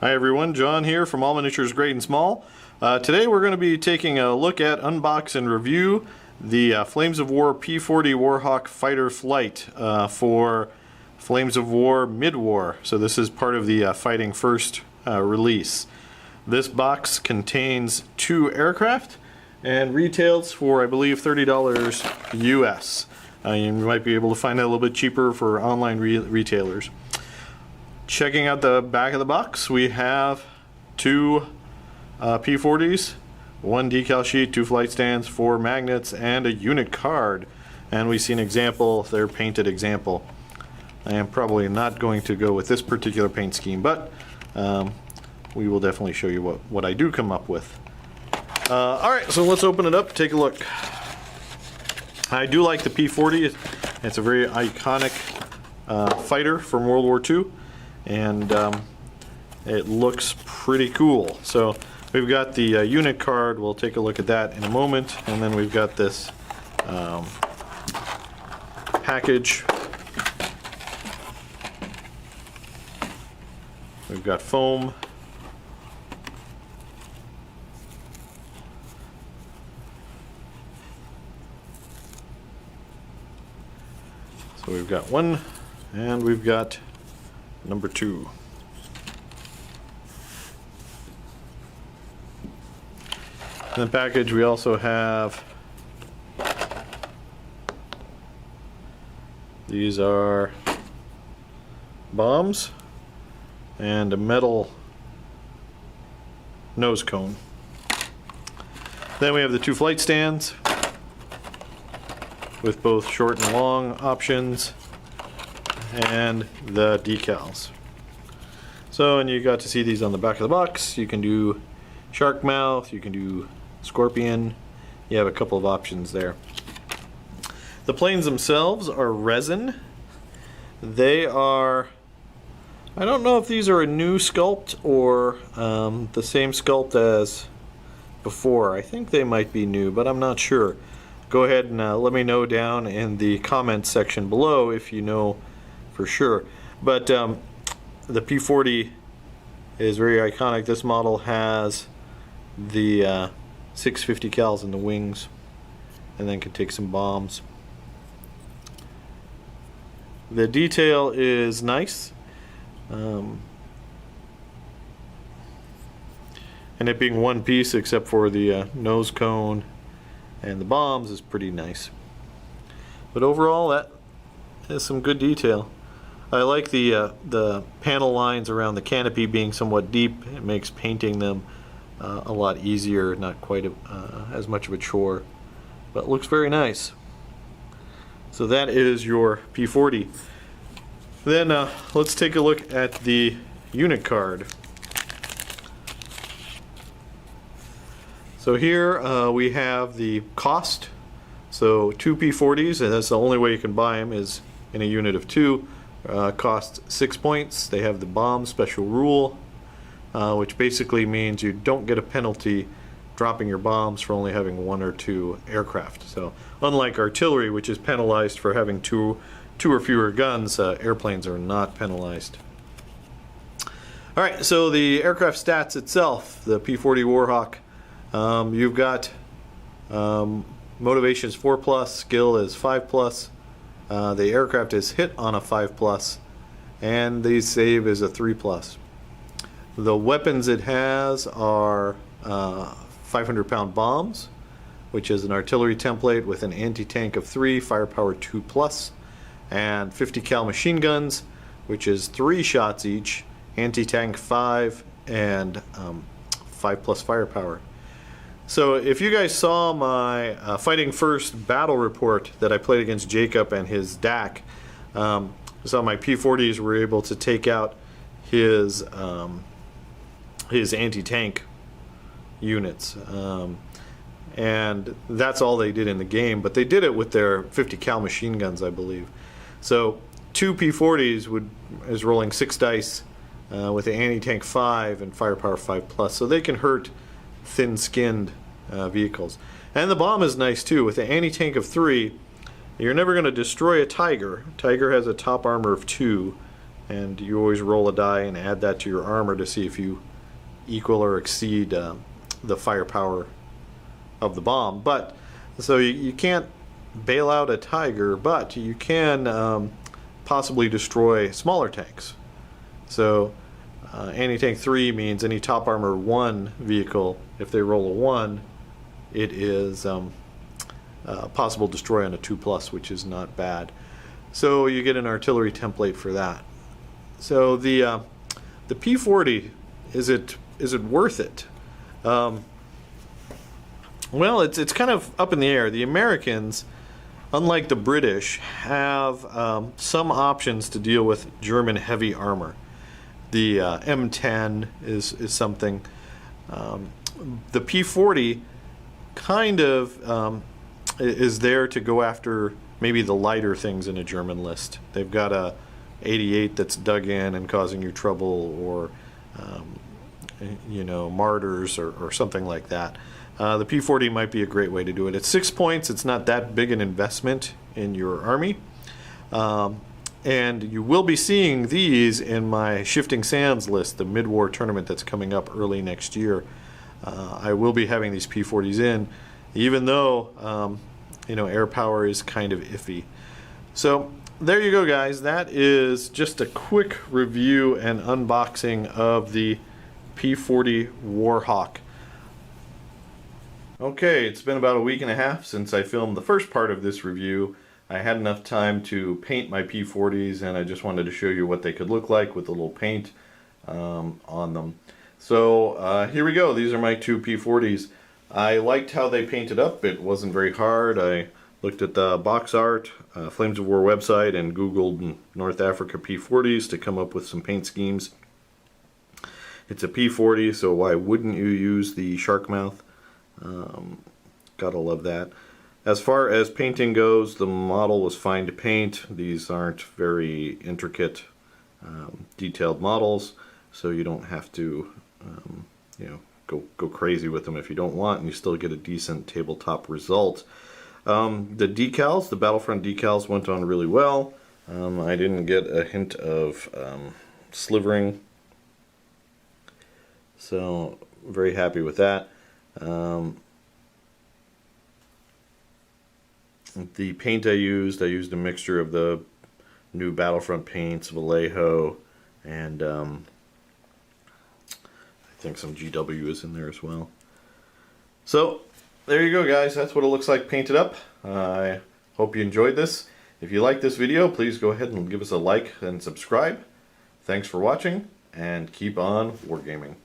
Hi everyone, John here from All Miniatures Great and Small. Today we're going to be taking a look at, unbox, and review the Flames of War P-40 Warhawk Fighter Flight for Flames of War Mid-War. So this is part of the Fighting First release. This box contains 2 aircraft and retails for, I believe, $30 US. You might be able to find that a little bit cheaper for online retailers. Checking out the back of the box, we have 2 P-40s, 1 decal sheet, 2 flight stands, 4 magnets, and a unit card. And we see an example, their painted example. I am probably not going to go with this particular paint scheme, but we will definitely show you what I do come up with. Alright, so let's open it up, take a look. I do like the P-40. It's a very iconic fighter from World War II. And it looks pretty cool. So we've got the unit card. We'll take a look at that in a moment. And then we've got this package. We've got foam. So we've got 1, and we've got number 2. In the package we also have, these are bombs and a metal nose cone. Then we have the 2 flight stands with both short and long options, and the decals. So, and you got to see these on the back of the box. You can do shark mouth, you can do scorpion. You have a couple of options there. The planes themselves are resin. They are, I don't know if these are a new sculpt or the same sculpt as before. I think they might be new, but I'm not sure. Go ahead and let me know down in the comments section below if you know for sure. But the P-40 is very iconic. This model has the 650 cals in the wings, and then can take some bombs. The detail is nice, and it being one piece except for the nose cone and the bombs is pretty nice. But overall, that is some good detail. I like the panel lines around the canopy being somewhat deep. It makes painting them a lot easier, not quite as much of a chore, but it looks very nice. So that is your P-40. Then let's take a look at the unit card. So here we have the cost. So 2 P-40s, and that's the only way you can buy them, is in a unit of 2. Cost 6 points. They have the bomb special rule, which basically means you don't get a penalty dropping your bombs for only having 1 or 2 aircraft. So unlike artillery, which is penalized for having two or fewer guns, airplanes are not penalized. Alright, so the aircraft stats itself, the P-40 Warhawk, you've got motivation is 4+, skill is 5+. The aircraft is hit on a 5+, and the save is a 3+. The weapons it has are 500-pound bombs, which is an artillery template with an anti-tank of 3, firepower 2+, and 50 cal machine guns, which is 3 shots each, anti-tank 5, and 5+ firepower. So if you guys saw my Fighting First battle report that I played against Jacob and his DAC, so my P-40s were able to take out his anti-tank units, and that's all they did in the game, but they did it with their 50 cal machine guns, I believe. So 2 P-40s is rolling 6 dice with the anti-tank 5 and firepower 5+, so they can hurt thin-skinned vehicles. And the bomb is nice too. With the anti-tank of 3, you're never going to destroy a Tiger. Tiger has a top armor of 2, and you always roll a die and add that to your armor to see if you equal or exceed the firepower of the bomb. But so you can't bail out a Tiger, but you can possibly destroy smaller tanks. So anti-tank 3 means any top armor 1 vehicle, if they roll a 1, it is possible destroy on a 2+, which is not bad. So you get an artillery template for that. So the P-40, is it worth it? Well, it's kind of up in the air. The Americans, unlike the British, have some options to deal with German heavy armor. The M10 is something. The P-40 kind of is there to go after maybe the lighter things in a German list. They've got a 88 that's dug in and causing you trouble, or you know, martyrs or something like that. The P-40 might be a great way to do it. It's 6 points. It's not that big an investment in your army. And you will be seeing these in my Shifting Sands list, the mid-war tournament that's coming up early next year. I will be having these P-40s in, even though you know, air power is kind of iffy. So there you go, guys. That is just a quick review and unboxing of the P-40 Warhawk. Okay, it's been about a week and a half since I filmed the first part of this review. I had enough time to paint my P-40s, and I just wanted to show you what they could look like with a little paint on them. So here we go. These are my two P-40s. I liked how they painted up. It wasn't very hard. I looked at the box art, Flames of War website, and Googled North Africa P-40s to come up with some paint schemes. It's a P-40, so why wouldn't you use the shark mouth? Gotta love that. As far as painting goes, the model was fine to paint. These aren't very intricate, detailed models, so you don't have to, you know, go crazy with them if you don't want, and you still get a decent tabletop result. The decals, the Battlefront decals, went on really well. I didn't get a hint of slivering, so very happy with that. The paint I used a mixture of the new Battlefront paints, Vallejo, and I think some GW is in there as well. So there you go, guys. That's what it looks like painted up. I hope you enjoyed this. If you like this video, please go ahead and give us a like and subscribe. Thanks for watching, and keep on wargaming.